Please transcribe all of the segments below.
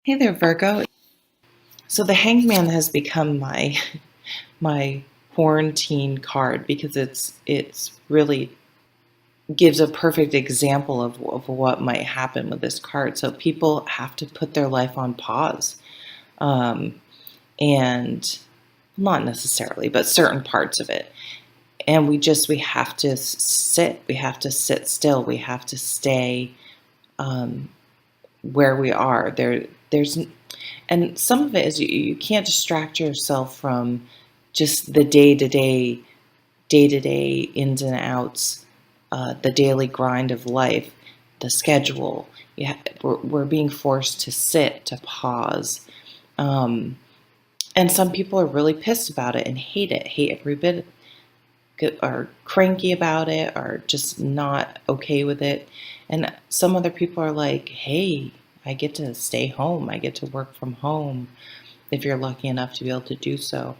Hey there, Virgo. So the Hangman has become my quarantine card because it's really gives a perfect example of what might happen with this card. So people have to put their life on pause, um, and not necessarily, but certain parts of it. And we have to sit. We have to sit still. We have to stay um, where we are. There's And some of it is you can't distract yourself from just the day-to-day ins and outs, the daily grind of life, the schedule. We're being forced to sit, to pause. Um, and some people are really pissed about it and hate every bit, are cranky about it, are just not okay with it. And some other people are like, hey, I get to stay home. I get to work from home if you're lucky enough to be able to do so.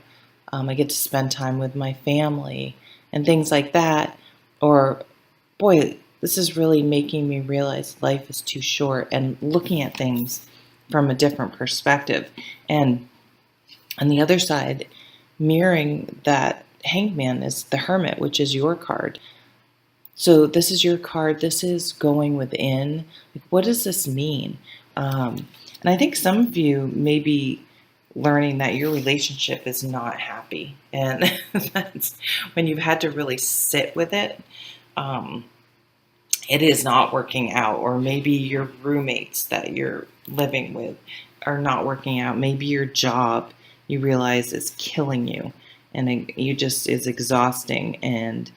I get to spend time with my family and things like that. Or, boy, this is really making me realize life is too short and looking at things from a different perspective. And on the other side, mirroring that hangman is the hermit, which is your card. So this is your card. This is going within. Like, what does this mean? And I think some of you may be learning that your relationship is not happy, and that's when you've had to really sit with it. Um, it is not working out, or maybe your roommates that you're living with are not working out. Maybe your job you realize is killing you, and you just is exhausting, and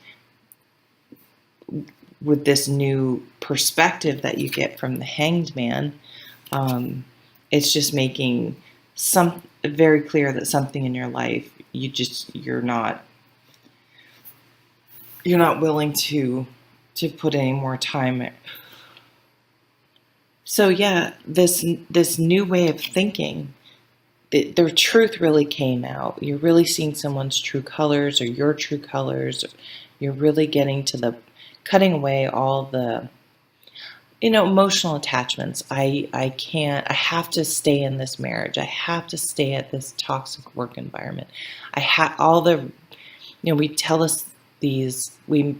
with this new perspective that you get from the hanged man, um, it's just making some very clear that something in your life you're not willing to put any more time in. So yeah, this new way of thinking, the truth really came out. You're really seeing someone's true colors, or your true colors. You're really getting to the cutting away all the emotional attachments. I have to stay in this marriage. I have to stay at this toxic work environment. I have all the, we tell us these, we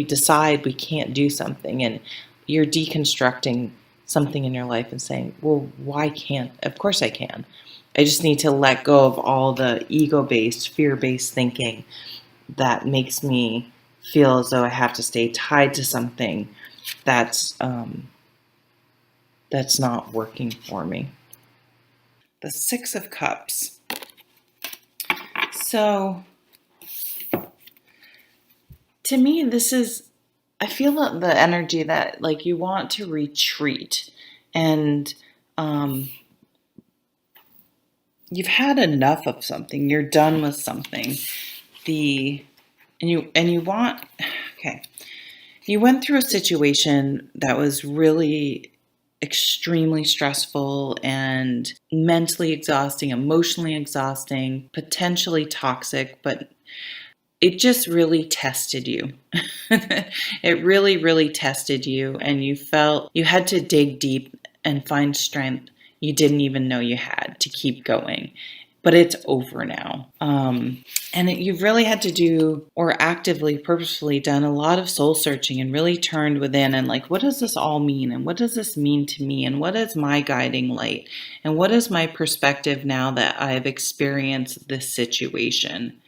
decide we can't do something, and you're deconstructing something in your life and saying, well, why can't, of course I can. I just need to let go of all the ego-based, fear-based thinking that makes me feel as though I have to stay tied to something that's that's not working for me. The Six of Cups. So to me, I feel the energy that like you want to retreat, and um, you've had enough of something. You're done with something. And you want, okay. You went through a situation that was really extremely stressful and mentally exhausting, emotionally exhausting, potentially toxic, but it just really tested you. It really, really tested you, and you felt you had to dig deep and find strength you didn't even know you had to keep going. But it's over now. And you've really had to do, or actively, purposefully done a lot of soul searching and really turned within and like, what does this all mean? And what does this mean to me? And what is my guiding light? And what is my perspective now that I've experienced this situation?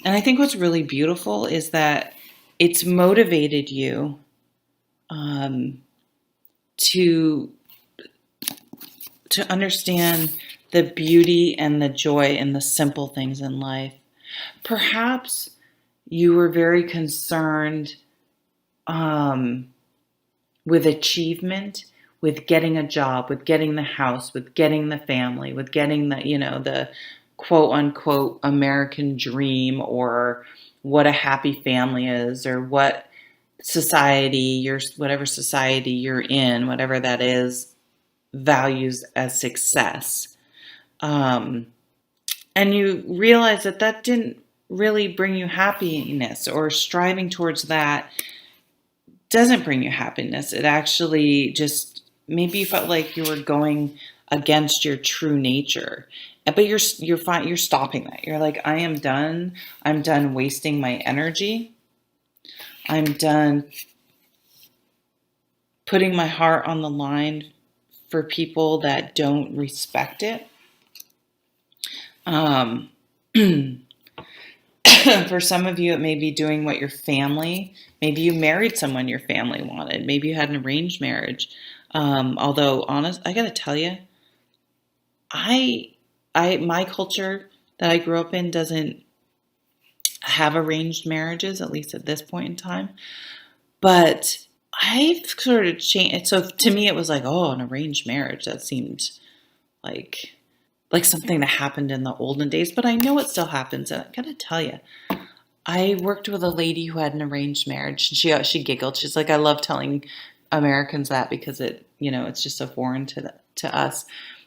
And I think what's really beautiful is that it's motivated you um, to understand the beauty and the joy in the simple things in life. Perhaps you were very concerned um, with achievement, with getting a job, with getting the house, with getting the family, with getting the quote unquote American dream, or what a happy family is, or what whatever society you're in, whatever that is, values as success. Um, and you realize that didn't really bring you happiness, or striving towards that doesn't bring you happiness. It actually just maybe you felt like you were going against your true nature, but you're fine. You're stopping that. You're like, I am done. I'm done wasting my energy. I'm done putting my heart on the line for people that don't respect it. For some of you, it may be doing what your family, maybe you married someone your family wanted. Maybe you had an arranged marriage. Although, I got to tell you, my culture that I grew up in doesn't have arranged marriages, at least at this point in time. But I've sort of changed. So to me, it was like, oh, an arranged marriage. That seemed like something that happened in the olden days. But I know it still happens. And I gotta tell you, I worked with a lady who had an arranged marriage. And she giggled. She's like, I love telling Americans that because it's just so foreign to us.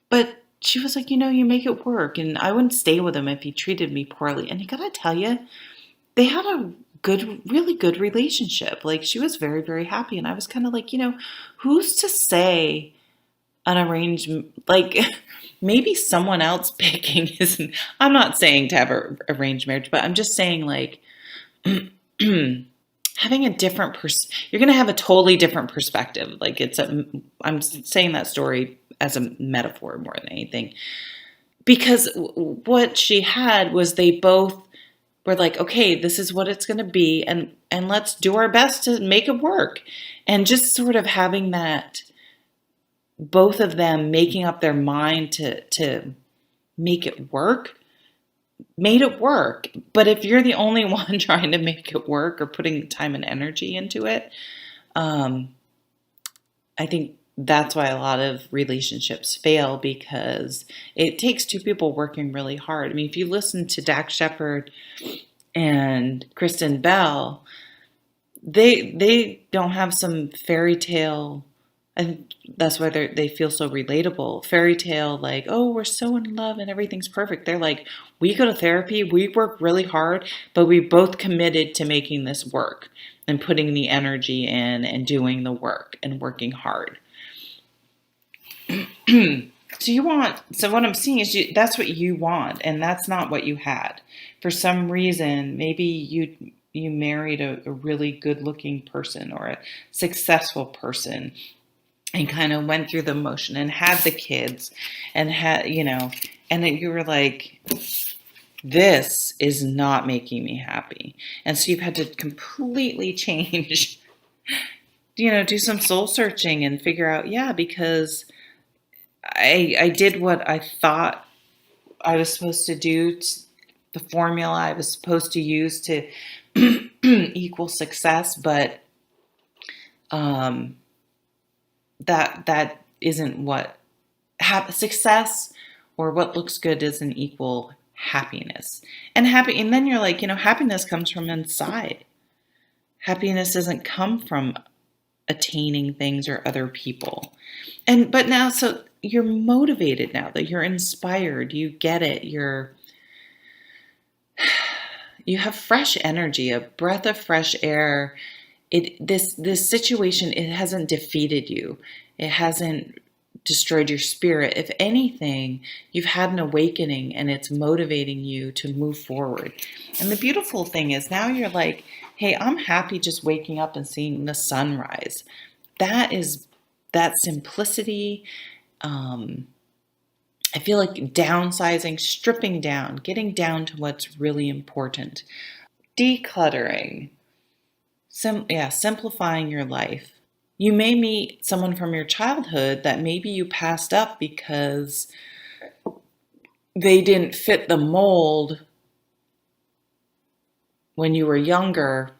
But she was like, you make it work. And I wouldn't stay with him if he treated me poorly. And I gotta tell you, they had a really good relationship. Like, she was very, very happy. And I was kind of like, who's to say an arranged, like, maybe someone else picking isn't, I'm not saying to have an arranged marriage, but I'm just saying, like, having a different you're going to have a totally different perspective. Like, I'm saying that story as a metaphor more than anything, because what she had was they both were like, okay, this is what it's going to be, and let's do our best to make it work. And just sort of having that, both of them making up their mind to make it work, made it work. But if you're the only one trying to make it work or putting time and energy into it, I think that's why a lot of relationships fail, because it takes two people working really hard. I mean, if you listen to Dax Shepard and Kristen Bell, they don't have some fairy tale, and that's why they feel so relatable. Fairy tale, like, oh, we're so in love and everything's perfect. They're like, we go to therapy, we work really hard, but we both committed to making this work and putting the energy in and doing the work and working hard. So what I'm seeing is that's what you want, and that's not what you had. For some reason, maybe you married a really good-looking person or a successful person and kind of went through the motion and had the kids and and you were like, this is not making me happy. And so you've had to completely change, do some soul searching and figure out, because I did what I thought I was supposed to do, the formula I was supposed to use to equal success, but that isn't what success, or what looks good, isn't equal happiness. And then you're like, happiness comes from inside. Happiness doesn't come from attaining things or other people. But now, so you're motivated now, that you're inspired, you get it, you have fresh energy, a breath of fresh air. This situation, it hasn't defeated you. It hasn't destroyed your spirit. If anything, you've had an awakening, and it's motivating you to move forward. And the beautiful thing is, now you're like, hey, I'm happy just waking up and seeing the sunrise. That simplicity. I feel like downsizing, stripping down, getting down to what's really important, decluttering, simplifying your life. You may meet someone from your childhood that maybe you passed up because they didn't fit the mold when you were younger.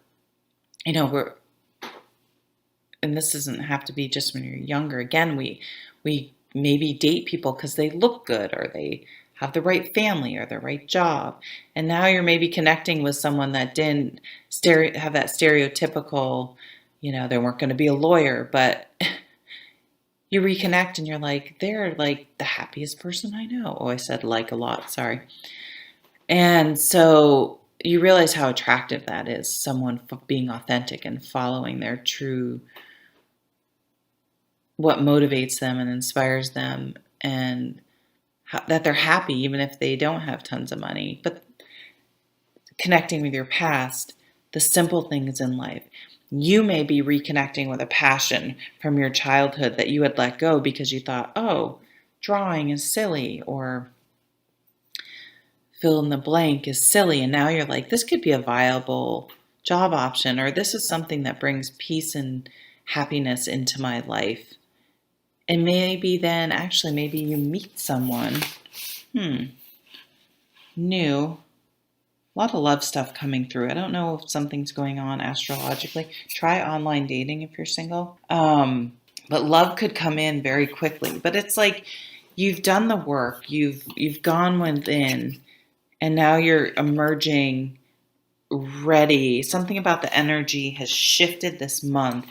And this doesn't have to be just when you're younger. Again, we maybe date people because they look good, or they have the right family or the right job. And now you're maybe connecting with someone that didn't have that stereotypical, they weren't going to be a lawyer, but you reconnect and you're like, they're like the happiest person I know. Oh, I said like a lot, sorry. And so you realize how attractive that is, someone being authentic and following their true what motivates them and inspires them, and that they're happy even if they don't have tons of money. But connecting with your past, the simple things in life. You may be reconnecting with a passion from your childhood that you had let go because you thought, oh, drawing is silly, or fill in the blank is silly. And now you're like, this could be a viable job option, or this is something that brings peace and happiness into my life. And maybe then, actually, maybe you meet someone new. A lot of love stuff coming through. I don't know if something's going on astrologically. Try online dating if you're single. But love could come in very quickly. But it's like you've done the work. You've gone within, and now you're emerging ready. Something about the energy has shifted this month,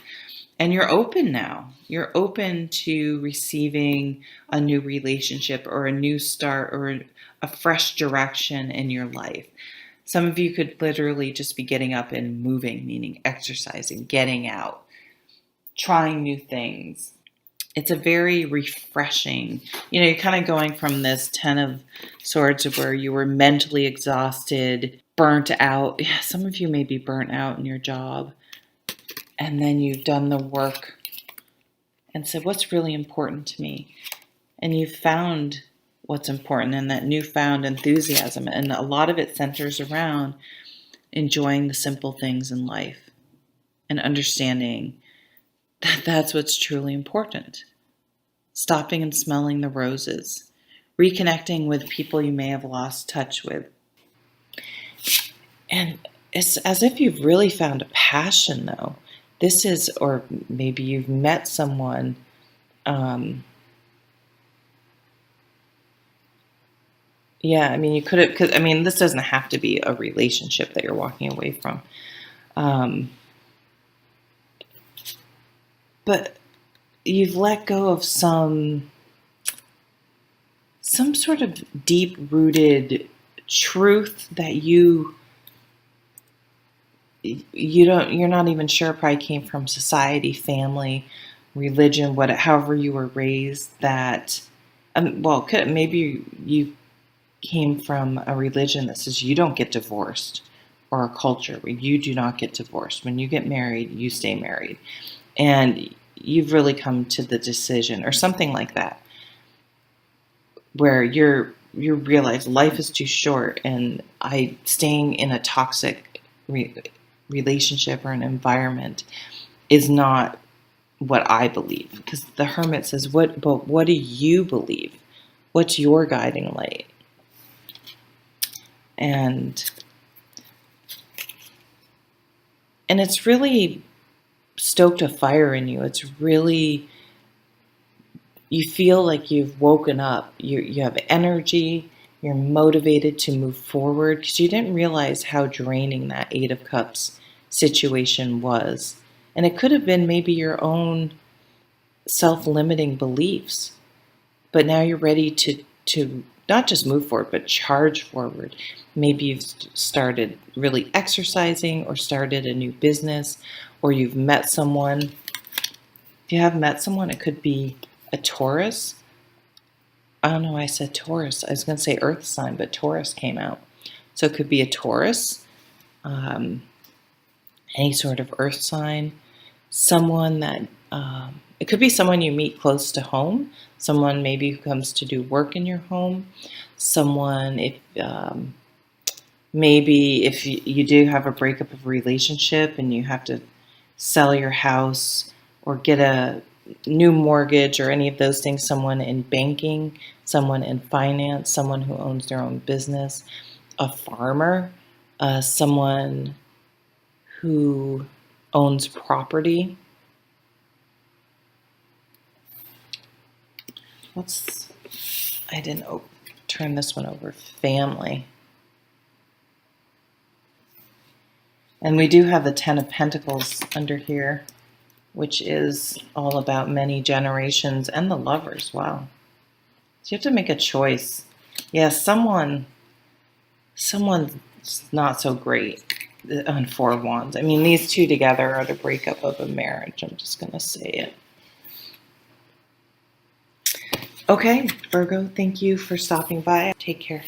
and you're open now. You're open to receiving a new relationship or a new start or a fresh direction in your life. Some of you could literally just be getting up and moving, meaning exercising, getting out, trying new things. It's a very refreshing, you're kind of going from this 10 of Swords where you were mentally exhausted, burnt out. Yeah, some of you may be burnt out in your job. And then you've done the work and said, what's really important to me? And you've found what's important in that newfound enthusiasm. And a lot of it centers around enjoying the simple things in life and understanding that that's what's truly important. Stopping and smelling the roses, reconnecting with people you may have lost touch with. And it's as if you've really found a passion, though. This is, or maybe you've met someone. Yeah, I mean, you could have, because I mean, this doesn't have to be a relationship that you're walking away from. But you've let go of some sort of deep-rooted truth that you're not even sure, probably came from society, family, religion, however you were raised, that maybe you came from a religion that says you don't get divorced, or a culture where you do not get divorced. When you get married, you stay married. And you've really come to the decision, or something like that, where you realize life is too short, and staying in a toxic relationship or an environment is not what I believe. Because the Hermit says, what do you believe? What's your guiding light? And it's really stoked a fire in you. It's really, you feel like you've woken up. You have energy. You're motivated to move forward because you didn't realize how draining that Eight of Cups situation was. And it could have been maybe your own self-limiting beliefs. But now you're ready to not just move forward, but charge forward. Maybe you've started really exercising, or started a new business, or you've met someone. If you have met someone, it could be a Taurus. I don't know why I said Taurus. I was going to say Earth sign, but Taurus came out. So it could be a Taurus, any sort of Earth sign, someone that, it could be someone you meet close to home, someone maybe who comes to do work in your home, someone, maybe if you do have a breakup of a relationship and you have to sell your house or get a new mortgage or any of those things, someone in banking, someone in finance, someone who owns their own business, a farmer, someone who owns property. I didn't turn this one over, family. And we do have the 10 of Pentacles under here, which is all about many generations, and the Lovers. Wow. So you have to make a choice. Yeah, someone's not so great on Four of Wands. I mean, these two together are the breakup of a marriage. I'm just going to say it. Okay, Virgo, thank you for stopping by. Take care.